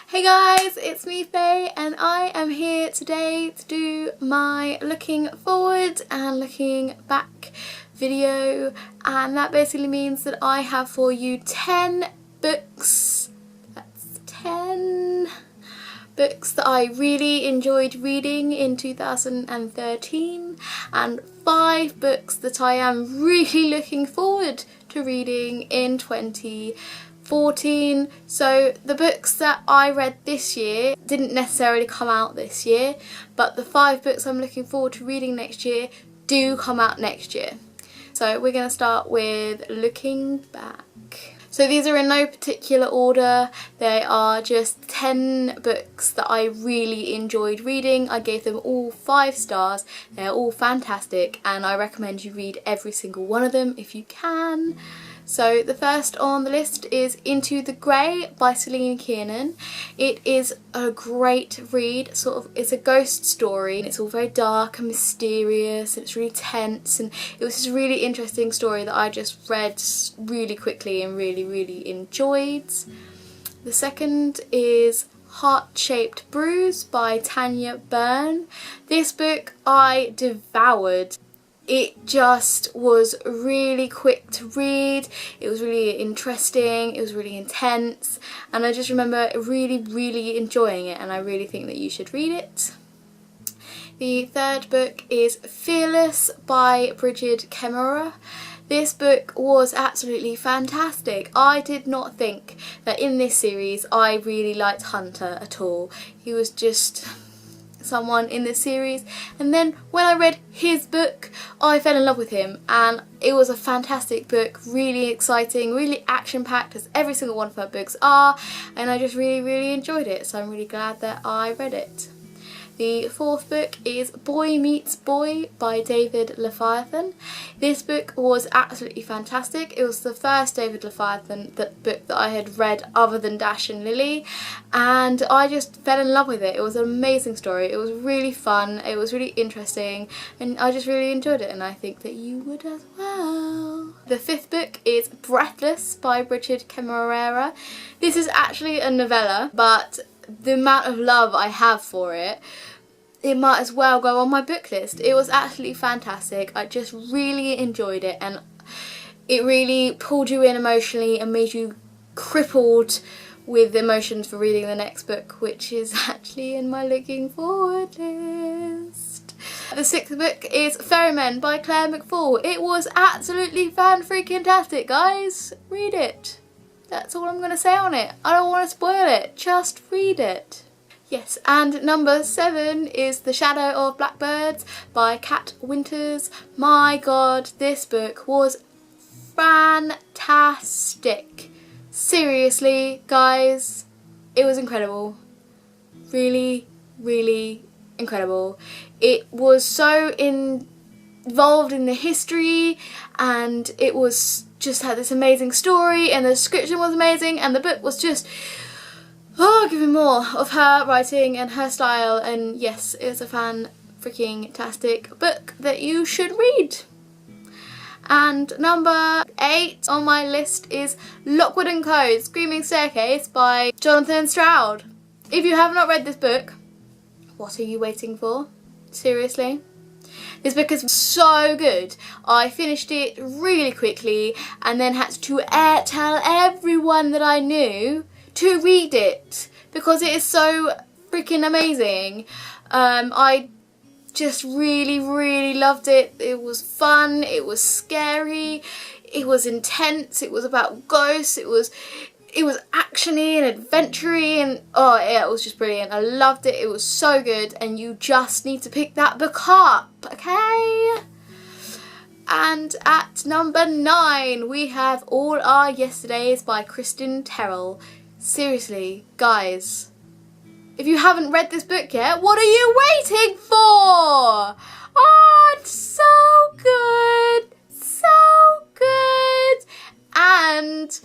Hey guys, it's me Faye and I am here today to do my looking forward and looking back video, and that basically means that I have for you 10 books. That's 10 books that I really enjoyed reading in 2013 and 5 books that I am really looking forward to reading in 2014. So the books that I read this year didn't necessarily come out this year, but the 5 books I'm looking forward to reading next year do come out next year. So we're going to start with looking back. So these are in no particular order, they are just 10 books that I really enjoyed reading. I gave them all 5 stars, they're all fantastic and I recommend you read every single one of them if you can. So the first on the list is Into the Grey by Celine Kiernan. It is a great read, it's a ghost story and it's all very dark and mysterious and it's really tense, and it was just a really interesting story that I just read really quickly and really enjoyed. The second is Heart-Shaped Bruise by Tanya Byrne. This book I devoured. It just was really quick to read, it was really interesting, it was really intense, and I just remember really enjoying it, and I really think that you should read it. The third book is Fearless by Brigid Kemmerer. This book was absolutely fantastic. I did not think that in this series I really liked Hunter at all. He was just someone in this series, and then when I read his book I fell in love with him, and it was a fantastic book, really exciting, really action packed as every single one of her books are, and I just really enjoyed it, so I'm really glad that I read it. The fourth book is Boy Meets Boy by David Leviathan. This book was absolutely fantastic. It was the first David Leviathan book that I had read other than Dash and Lily, and I just fell in love with it. It was an amazing story. It was really fun, it was really interesting, and I just really enjoyed it, and I think that you would as well. The fifth book is Breathless by Brigid Kemmerer. This is actually a novella, but the amount of love I have for it, it might as well go on my book list. It was absolutely fantastic. I just really enjoyed it, and it really pulled you in emotionally and made you crippled with emotions for reading the next book, which is actually in my looking forward list. The sixth book is Ferrymen by Claire McFall. It was absolutely fan-freaking-tastic, guys. Read it. That's all I'm going to say on it. I don't want to spoil it, just read it. Yes, and number 7 is The Shadow of Blackbirds by Kat Winters. My god, this book was fantastic. Seriously, guys, it was incredible. Really incredible. It was so involved in the history, and it was just had this amazing story, and the description was amazing, and the book was just, oh, give me more of her writing and her style, and yes, it was a fan-freaking-tastic book that you should read. And number 8 on my list is Lockwood & Co. Screaming Staircase by Jonathan Stroud. If you have not read this book, what are you waiting for? Seriously? This book is so good. I finished it really quickly and then had to tell everyone that I knew to read it because it is so freaking amazing. I just really loved it. It was fun, it was scary, it was intense, it was about ghosts, it was actiony and adventure-y, and oh yeah, it was just brilliant. I loved it. It was so good, and you just need to pick that book up, okay? And at number 9 we have All Our Yesterdays by Kristen Terrell. Seriously, guys, if you haven't read this book yet, what are you waiting for? Oh, it's so good, and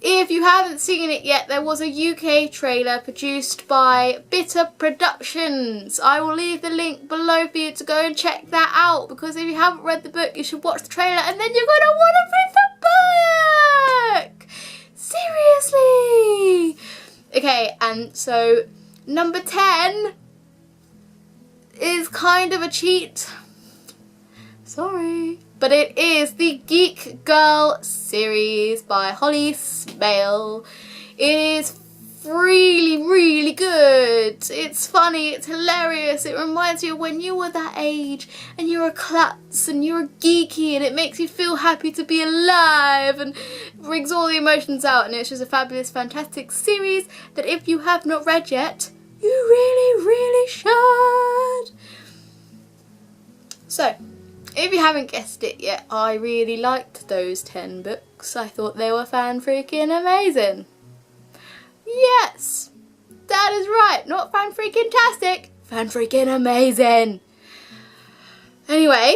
if you haven't seen it yet, there was a UK trailer produced by Bitter Productions. I will leave the link below for you to go and check that out, because if you haven't read the book, you should watch the trailer and then you're going to want to read the book! Seriously! Okay, and so number 10 is kind of a cheat. Sorry. But it is the Geek Girl series by Holly Smale. It is really, really good. It's funny, it's hilarious. It reminds you of when you were that age and you were a klutz and you were geeky, and it makes you feel happy to be alive and brings all the emotions out. And it's just a fabulous, fantastic series that if you have not read yet, you really, really should. So, if you haven't guessed it yet, I really liked those 10 books. I thought they were fan-freaking amazing. Yes, that is right. Not fan-freaking-tastic, fan-freaking amazing. Anyway,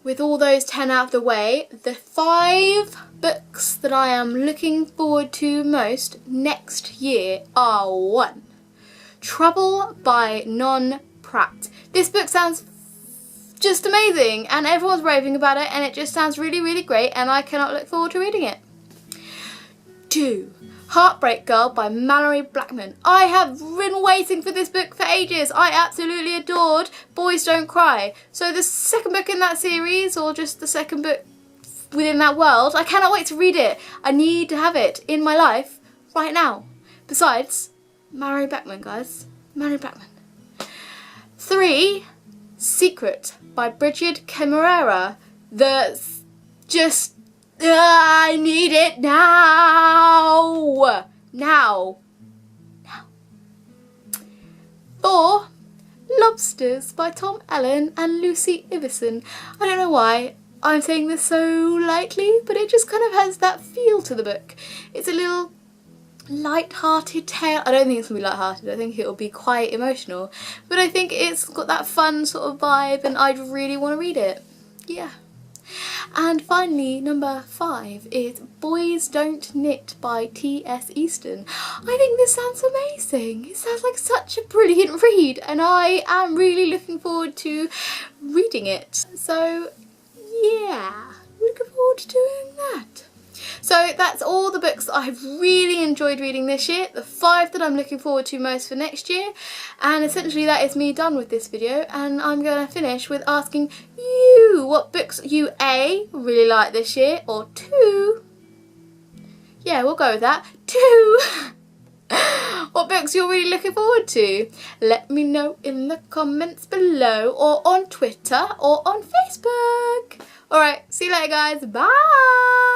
with all those 10 out of the way, the 5 books that I am looking forward to most next year are 1. Trouble by Non Pratt. This book sounds just amazing and everyone's raving about it, and it just sounds really, really great, and I cannot look forward to reading it. 2. Heartbreak Girl by Mallory Blackman. I have been waiting for this book for ages. I absolutely adored Boys Don't Cry. So the second book in that series, or just the second book within that world, I cannot wait to read it. I need to have it in my life right now. Besides, Mallory Blackman, guys. Mallory Blackman. 3. Secret by Bridget Camarera. I need it now. Now. 4. Lobsters by Tom Allen and Lucy Iverson. I don't know why I'm saying this so lightly, but it just kind of has that feel to the book. It's a little light-hearted tale. I don't think it's going to be light-hearted, I think it'll be quite emotional, but I think it's got that fun sort of vibe and I'd really want to read it. Yeah. And finally, number 5 is Boys Don't Knit by T.S. Easton. I think this sounds amazing. It sounds like such a brilliant read and I am really looking forward to reading it. So yeah, looking forward to doing that. So that's all the books that I've really enjoyed reading this year, the 5 that I'm looking forward to most for next year, and essentially that is me done with this video, and I'm going to finish with asking you what books you A, really like this year, or 2, yeah, we'll go with that, 2, what books you're really looking forward to. Let me know in the comments below, or on Twitter, or on Facebook. Alright, see you later guys, bye!